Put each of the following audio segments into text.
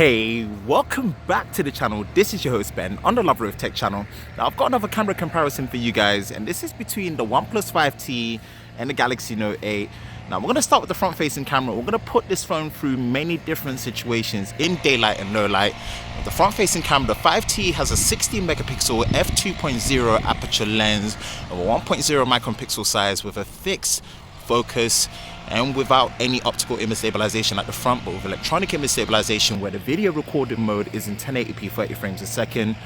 Hey, welcome back to the channel. This is your host Ben on the Lover of Tech channel. Now I've got another camera comparison for you guys, and this is between the OnePlus 5T and the Galaxy Note 8. Now we're going to start with the front facing camera. We're going to put this phone through many different situations in daylight and low light. With the front facing camera, the 5T has a 16 megapixel f2.0 aperture lens of a 1.0 micron pixel size with a fixed focus and without any optical image stabilization at the front, but with electronic image stabilization where the video recording mode is in 1080p 30 frames a second,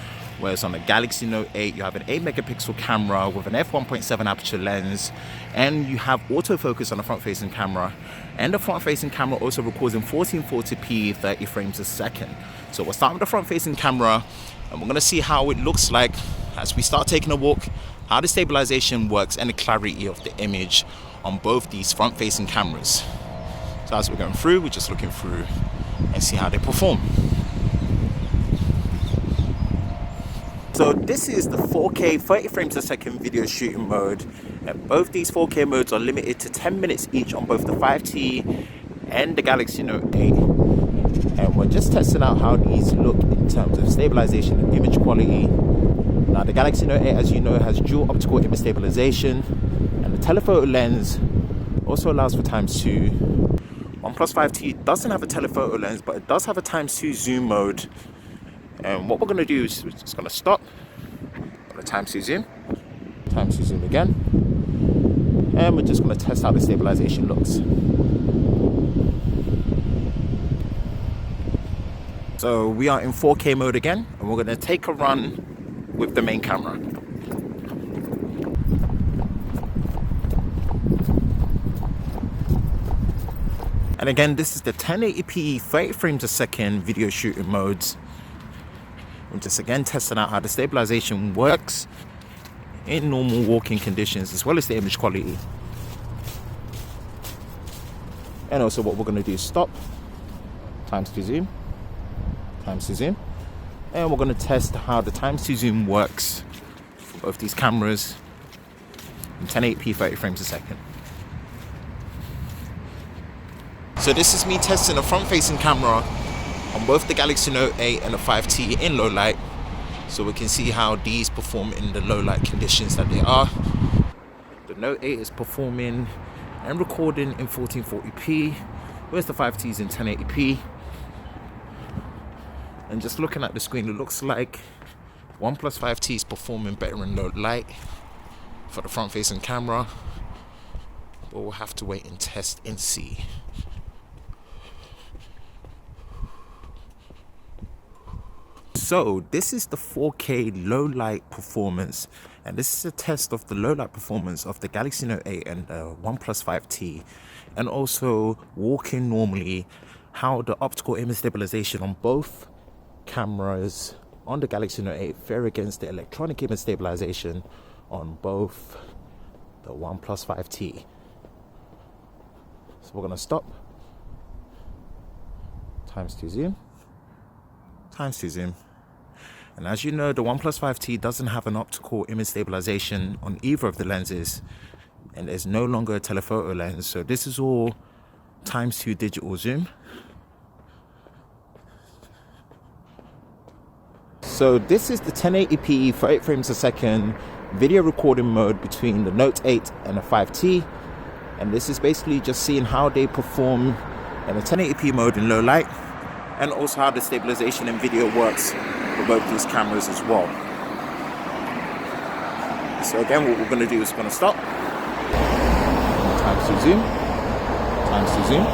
whereas on the Galaxy Note 8 you have an 8 megapixel camera with an f1.7 aperture lens, and you have autofocus on the front facing camera, and the front facing camera also records in 1440p 30 frames a second. So we'll start with the front facing camera and we're going to see how it looks like as we start taking a walk, how the stabilization works and the clarity of the image on both these front facing cameras. So as we're going through, we're just looking through and see how they perform. So this is the 4K 30 frames a second video shooting mode, and both these 4K modes are limited to 10 minutes each on both the 5T and the Galaxy Note 8. And we're just testing out how these look in terms of stabilization and image quality. Now the Galaxy Note 8, as you know, has dual optical image stabilization, and the telephoto lens also allows for ×2. OnePlus 5T doesn't have a telephoto lens, but it does have a ×2 zoom mode. And what we're going to do is we're just going to stop, going to ×2 zoom again, and we're just going to test how the stabilization looks. So we are in 4K mode again, and we're going to take a run with the main camera. And again, this is the 1080p 30 frames a second video shooting modes. I'm just again testing out how the stabilization works in normal walking conditions as well as the image quality. And also what we're going to do is stop, ×2 zoom, ×2 zoom. And we're going to test how the ×2 zoom works for both these cameras in 1080p 30 frames a second. So this is me testing a front facing camera on both the Galaxy Note 8 and the 5T in low light, so we can see how these perform in the low light conditions that they are. The Note 8 is performing and recording in 1440p, whereas the 5T is in 1080p. And just looking at the screen, it looks like OnePlus 5T is performing better in low light for the front facing camera, but we'll have to wait and test and see. So this is the 4K low light performance, and this is a test of the low light performance of the Galaxy Note 8 and the OnePlus 5T, and also walking normally, how the optical image stabilization on both cameras on the Galaxy Note 8 fare against the electronic image stabilization on both the OnePlus 5T. So we're going to stop, ×2 zoom, ×2 zoom. And as you know, the OnePlus 5T doesn't have an optical image stabilization on either of the lenses, and there's no longer a telephoto lens, so this is all ×2 digital zoom. So this is the 1080p 30 frames a second video recording mode between the Note 8 and the 5T, and this is basically just seeing how they perform in the 1080p mode in low light, and also how the stabilization in video works for both these cameras as well. So again, what we're going to do is we're going to stop, ×2 zoom, ×2 zoom.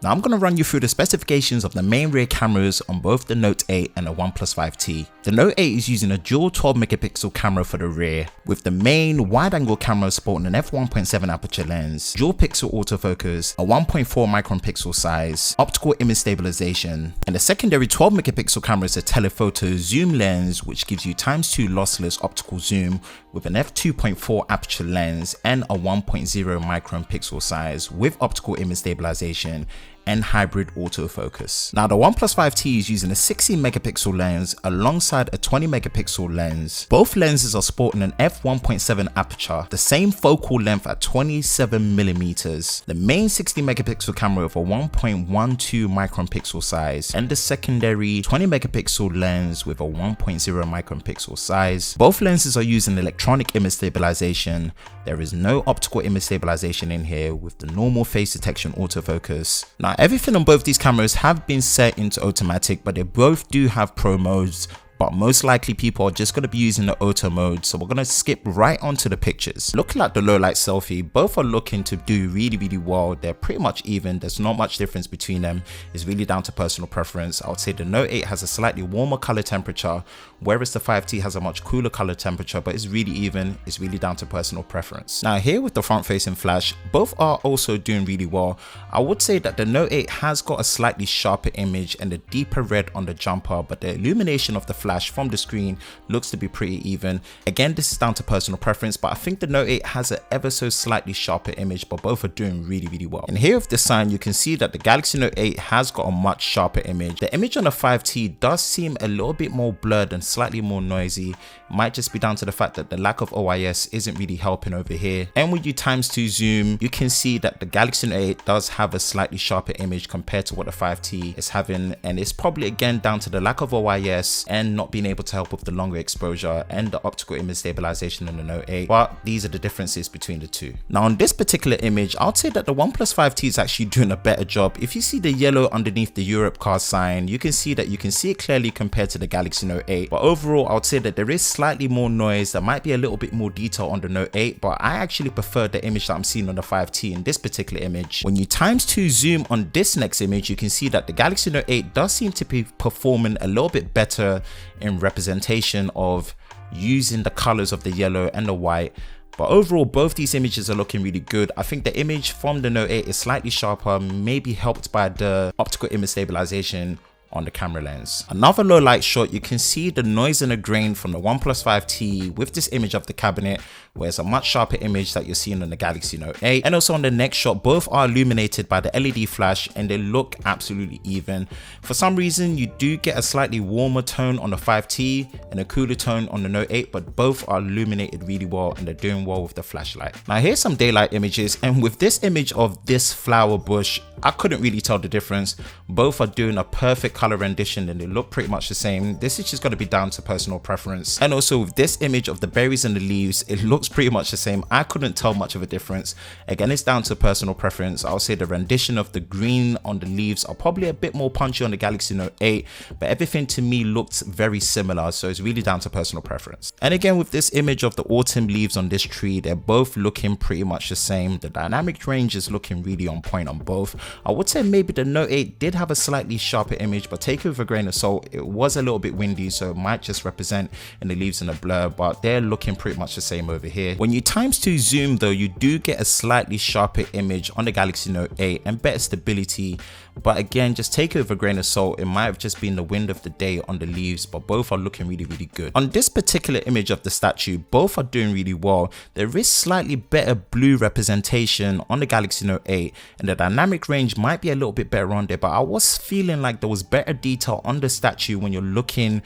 Now I'm going to run you through the specifications of the main rear cameras on both the Note 8 and the OnePlus 5T. The Note 8 is using a dual 12 megapixel camera for the rear, with the main wide angle camera sporting an f1.7 aperture lens, dual pixel autofocus, a 1.4 micron pixel size, optical image stabilization, and the secondary 12 megapixel camera is a telephoto zoom lens which gives you ×2 lossless optical zoom with an f2.4 aperture lens and a 1.0 micron pixel size with optical image stabilization and hybrid autofocus. Now the OnePlus 5T is using a 16 megapixel lens alongside a 20 megapixel lens. Both lenses are sporting an f1.7 aperture, the same focal length at 27 millimeters. The main 60 megapixel camera with a 1.12 micron pixel size, and the secondary 20 megapixel lens with a 1.0 micron pixel size. Both lenses are using electronic image stabilization. There is no optical image stabilization in here with the normal face detection autofocus. Now everything on both these cameras have been set into automatic, but they both do have pro modes. But most likely people are just going to be using the auto mode, so we're going to skip right onto the pictures. Looking at the low light selfie, both are looking to do really well. They're pretty much even. There's not much difference between them. It's really down to personal preference. I would say the Note 8 has a slightly warmer color temperature, whereas the 5T has a much cooler color temperature, but it's really even. It's really down to personal preference. Now here with the front facing flash, both are also doing really well. I would say that the Note 8 has got a slightly sharper image and a deeper red on the jumper, but the illumination of the flash from the screen looks to be pretty even. Again, this is down to personal preference, but I think the Note 8 has an ever so slightly sharper image, but both are doing really well. And here with the sign, you can see that the Galaxy Note 8 has got a much sharper image. The image on the 5T does seem a little bit more blurred and slightly more noisy. Might just be down to the fact that the lack of OIS isn't really helping over here. And when you ×2 zoom, you can see that the Galaxy Note 8 does have a slightly sharper image compared to what the 5T is having, and it's probably again down to the lack of OIS and not being able to help with the longer exposure and the optical image stabilization in the Note 8. But these are the differences between the two. Now on this particular image, I'd say that the OnePlus 5T is actually doing a better job. If you see the yellow underneath the Europe car sign, you can see it clearly compared to the Galaxy Note 8. But overall, I would say that there is slightly more noise. There might be a little bit more detail on the Note 8, but I actually prefer the image that I'm seeing on the 5T in this particular image. When you ×2 zoom on this next image, you can see that the Galaxy Note 8 does seem to be performing a little bit better in representation of using the colors of the yellow and the white. But overall, both these images are looking really good. I think the image from the Note 8 is slightly sharper, maybe helped by the optical image stabilization on the camera lens. Another low light shot, you can see the noise and the grain from the OnePlus 5T with this image of the cabinet, where it's a much sharper image that you're seeing on the Galaxy Note 8. And also on the next shot, both are illuminated by the LED flash and they look absolutely even. For some reason, you do get a slightly warmer tone on the 5T and a cooler tone on the Note 8, but both are illuminated really well and they're doing well with the flashlight. Now here's some daylight images, and with this image of this flower bush, I couldn't really tell the difference. Both are doing a perfect color rendition and they look pretty much the same. This is just going to be down to personal preference. And also with this image of the berries and the leaves, it looks pretty much the same. I couldn't tell much of a difference. Again, it's down to personal preference. I'll say the rendition of the green on the leaves are probably a bit more punchy on the Galaxy Note 8, but everything to me looks very similar, so it's really down to personal preference. And again, with this image of the autumn leaves on this tree, they're both looking pretty much the same. The dynamic range is looking really on point on both. I would say maybe the Note 8 did have a slightly sharper image, but take it with a grain of salt. It was a little bit windy, so it might just represent in the leaves and the blur, but they're looking pretty much the same over here. When you ×2 zoom though, you do get a slightly sharper image on the Galaxy Note 8 and better stability, but again, just take it with a grain of salt. It might have just been the wind of the day on the leaves, but both are looking really good. On this particular image of the statue, both are doing really well. There is slightly better blue representation on the Galaxy Note 8 and the dynamic range might be a little bit better on there, but I was feeling like there was better detail on the statue when you're looking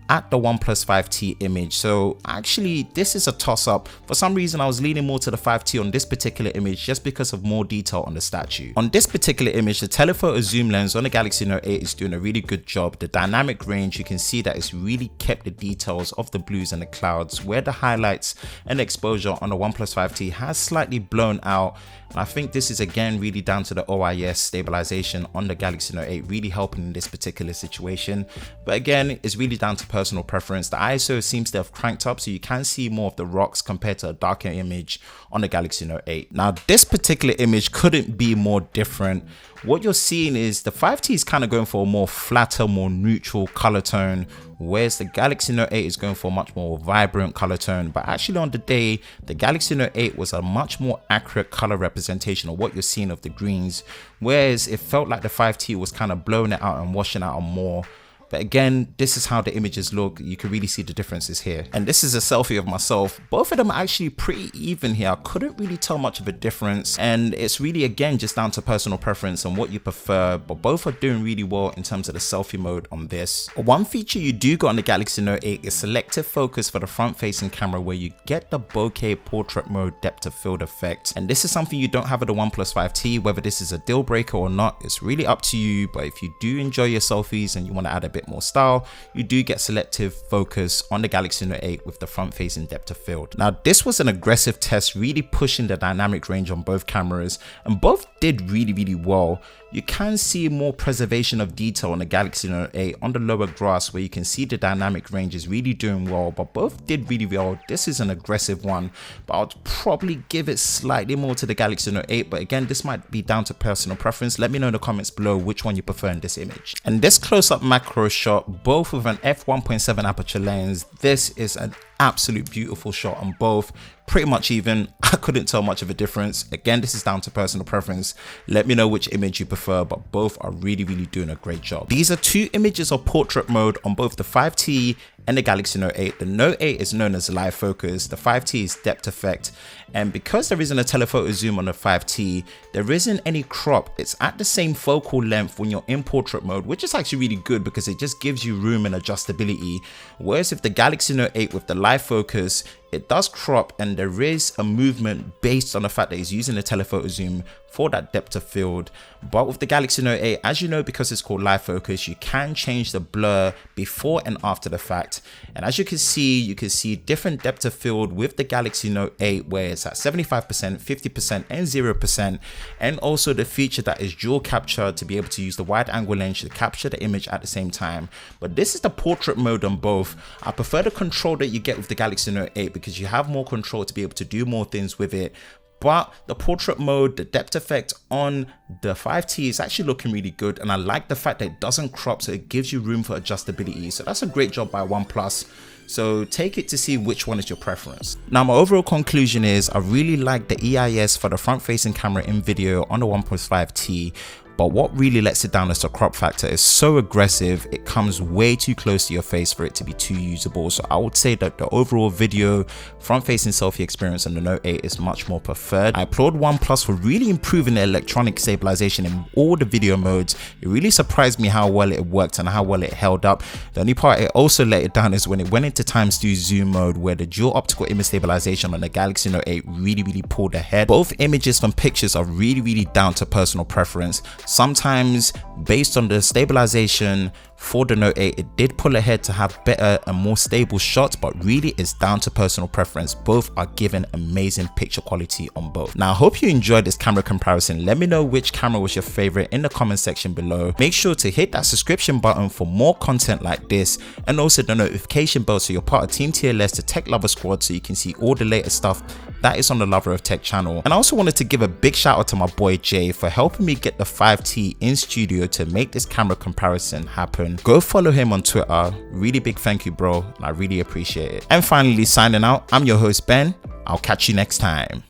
at the OnePlus 5T image. So actually this is a toss-up. For some reason I was leaning more to the 5T on this particular image just because of more detail on the statue. On this particular image, the telephoto zoom lens on the Galaxy Note 8 is doing a really good job. The dynamic range, you can see that it's really kept the details of the blues and the clouds, where the highlights and exposure on the OnePlus 5T has slightly blown out. And I think this is again really down to the OIS stabilization on the Galaxy Note 8 really helping in this particular situation. But again, it's really down to personal preference. The ISO seems to have cranked up, so you can see more of the rocks compared to a darker image on the Galaxy Note 8. Now this particular image couldn't be more different. What you're seeing is the 5T is kind of going for a more flatter, more neutral color tone, whereas the Galaxy Note 8 is going for a much more vibrant color tone. But actually on the day, the Galaxy Note 8 was a much more accurate color representation of what you're seeing of the greens, whereas it felt like the 5T was kind of blowing it out and washing out on more But again, this is how the images look. You can really see the differences here. And this is a selfie of myself. Both of them are actually pretty even here. I couldn't really tell much of a difference. And it's really, again, just down to personal preference and what you prefer. But both are doing really well in terms of the selfie mode on this. One feature you do get on the Galaxy Note 8 is selective focus for the front-facing camera, where you get the bokeh portrait mode depth of field effect. And this is something you don't have with the OnePlus 5T. Whether this is a deal breaker or not, it's really up to you. But if you do enjoy your selfies and you want to add a bit more style, you do get selective focus on the Galaxy Note 8 with the front-facing depth of field. Now, this was an aggressive test, really pushing the dynamic range on both cameras, and both did really well. You can see more preservation of detail on the Galaxy Note 8 on the lower glass, where you can see the dynamic range is really doing well, but both did really well. This is an aggressive one, but I'd probably give it slightly more to the Galaxy Note 8. But again, this might be down to personal preference. Let me know in the comments below which one you prefer in this image. And this close-up macro shot, both with an f1.7 aperture lens, this is an absolute beautiful shot on both. Pretty much even. I couldn't tell much of a difference. Again, this is down to personal preference. Let me know which image you prefer, but both are really doing a great job. These are two images of portrait mode on both the 5T and the Galaxy Note 8. The Note 8 is known as live focus, the 5T is depth effect, and because there isn't a telephoto zoom on the 5T, there isn't any crop. It's at the same focal length when you're in portrait mode, which is actually really good because it just gives you room and adjustability. Whereas if the Galaxy Note 8 with the live focus, it does crop and there is a movement based on the fact that it's using a telephoto zoom for that depth of field. But with the Galaxy Note 8, as you know, because it's called live focus, you can change the blur before and after the fact. And as you can see different depth of field with the Galaxy Note 8, where it's at 75%, 50% and 0%. And also the feature that is dual capture, to be able to use the wide angle lens to capture the image at the same time. But this is the portrait mode on both. I prefer the control that you get with the Galaxy Note 8 because you have more control to be able to do more things with it. But the portrait mode, the depth effect on the 5T is actually looking really good, and I like the fact that it doesn't crop, so it gives you room for adjustability. So that's a great job by OnePlus. So take it to see which one is your preference. Now, my overall conclusion is I really like the EIS for the front-facing camera in video on the OnePlus 5T. But what really lets it down is the crop factor. Is so aggressive, it comes way too close to your face for it to be too usable. So I would say that the overall video front-facing selfie experience on the Note 8 is much more preferred. I applaud OnePlus for really improving the electronic stabilization in all the video modes. It really surprised me how well it worked and how well it held up. The only part it also let it down is when it went into ×2 zoom mode, where the dual optical image stabilization on the Galaxy Note 8 really pulled ahead. Both images from pictures are really down to personal preference. Sometimes based on the stabilization for the Note 8, it did pull ahead to have better and more stable shots, but really it's down to personal preference. Both are given amazing picture quality on both. Now, I hope you enjoyed this camera comparison. Let me know which camera was your favorite in the comment section below. Make sure to hit that subscription button for more content like this, and also the notification bell so you're part of Team TLS, the Tech Lover Squad, so you can see all the latest stuff that is on the Lover of Tech channel. And I also wanted to give a big shout out to my boy Jay for helping me get the 5T in studio to make this camera comparison happen. Go follow him on Twitter. Really big thank you, bro. I really appreciate it. And finally, signing out, I'm your host Ben. I'll catch you next time.